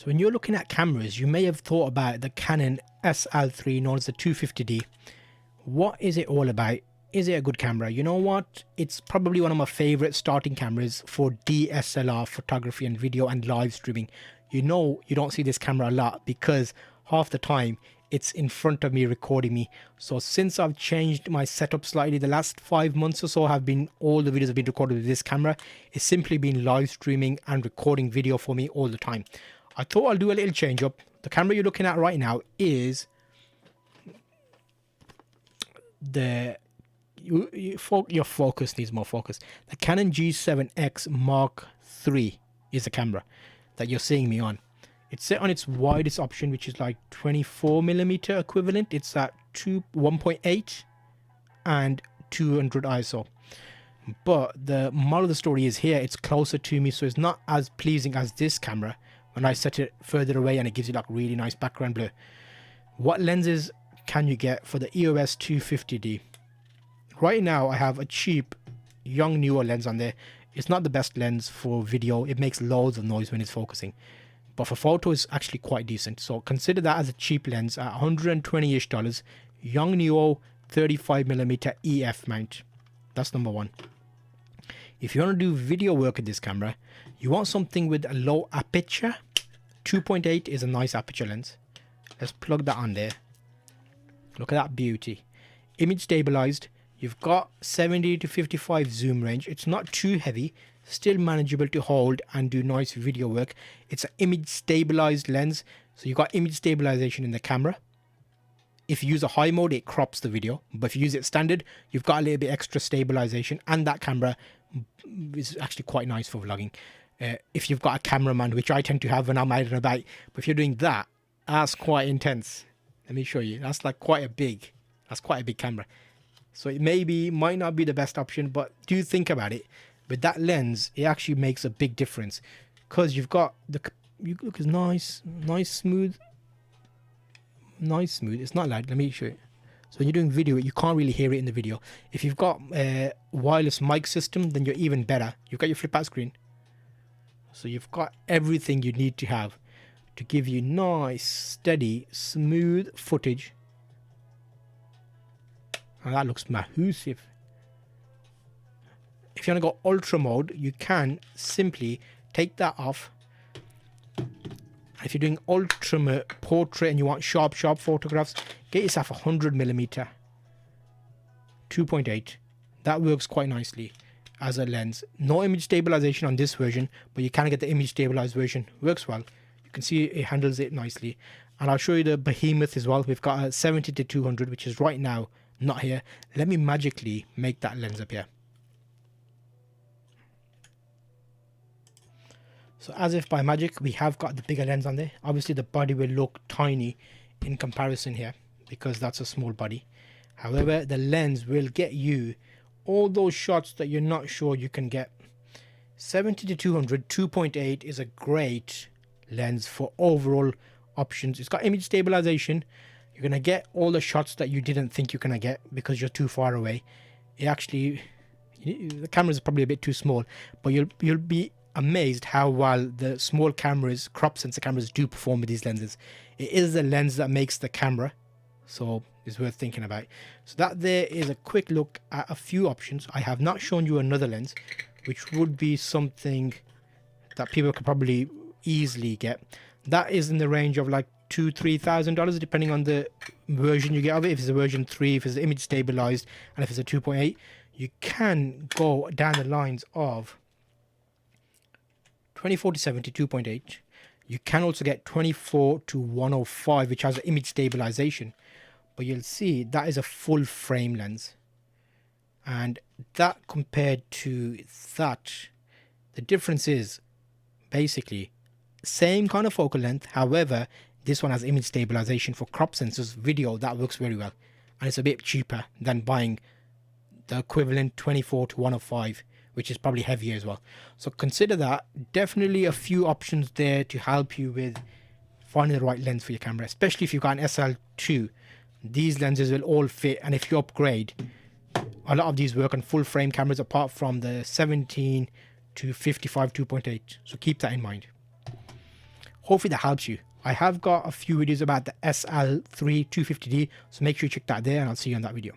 So when you're looking at cameras, you may have thought about the Canon sl3 known as the 250D. What is it all about? Is it a good camera? You know what? It's probably one of my favorite starting cameras for DSLR photography and video and live streaming. You know, you don't see this camera a lot because half the time it's in front of me recording me. So since I've changed my setup slightly, the last 5 months or so have been, all the videos have been recorded with this camera. It's simply been live streaming and recording video for me all the time. I thought I'll do a little change up. The camera you're looking at right now is the your focus needs more focus. The Canon G7X Mark III is the camera that you're seeing me on. It's set on its widest option, which is like 24mm equivalent. It's at 1.8 and 200 ISO. But the moral of the story is here, it's closer to me, so it's not as pleasing as this camera when I set it further away and it gives you like really nice background blur. What lenses can you get for the EOS 250D? Right now I have a cheap Yongnuo lens on there. It's not the best lens for video. It makes loads of noise when it's focusing, but for photo it's actually quite decent. So consider that as a cheap lens at $120-ish. Yongnuo 35mm EF mount. That's number one. If you want to do video work with this camera, you want something with a low aperture. 2.8 is a nice aperture lens. Let's plug that on there. Look at that beauty. Image stabilized. You've got 70 to 55 zoom range. It's not too heavy, still manageable to hold and do nice video work. It's an image stabilized lens, so you've got image stabilization in the camera. If you use a high mode, it crops the video, but if you use it standard, you've got a little bit extra stabilization, and that camera is actually quite nice for vlogging. If you've got a cameraman, which I tend to have when I'm out and about, but if you're doing that, that's quite intense. Let me show you. That's quite a big camera. So it might not be the best option, but do think about it. With that lens, it actually makes a big difference, because you've got you look as nice, smooth. It's not loud. Let me show you. So when you're doing video, you can't really hear it in the video. If you've got a wireless mic system, then you're even better. You've got your flip out screen, so you've got everything you need to have to give you nice, steady, smooth footage. And that looks massive. If you want to go ultra mode, you can simply take that off. If you're doing ultimate portrait and you want sharp photographs, get yourself 100mm 2.8. That works quite nicely as a lens. No image stabilization on this version, but you can get the image stabilized version. Works well. You can see it handles it nicely. And I'll show you the behemoth as well. We've got a 70 to 200, which is right now not here. Let me magically make that lens appear. So as if by magic, we have got the bigger lens on there. Obviously the body will look tiny in comparison here because that's a small body. However, the lens will get you all those shots that you're not sure you can get. 70 to 200, 2.8 is a great lens for overall options. It's got image stabilization. You're going to get all the shots that you didn't think you're going to get because you're too far away. It actually, the camera is probably a bit too small, but you'll be amazed how well the small cameras, crop sensor cameras, do perform with these lenses. It is the lens that makes the camera, so it's worth thinking about. So that there is a quick look at a few options. I have not shown you another lens, which would be something that people could probably easily get. That is in the range of like $2,000-3,000 depending on the version you get of it. If it's a version 3, if it's image stabilized, and if it's a 2.8, you can go down the lines of 24-70 2.8. You can also get 24-105, which has image stabilization, but you'll see that is a full frame lens, and that compared to that, the difference is basically same kind of focal length. However, this one has image stabilization for crop sensors video. That works very well, and it's a bit cheaper than buying the equivalent 24-105, which is probably heavier as well. So consider that. Definitely a few options there to help you with finding the right lens for your camera, especially if you've got an SL2. These lenses will all fit, and if you upgrade, a lot of these work on full frame cameras apart from the 17 to 55 2.8. So keep that in mind. Hopefully that helps you. I have got a few videos about the sl3 250D, so make sure you check that there, and I'll see you on that video.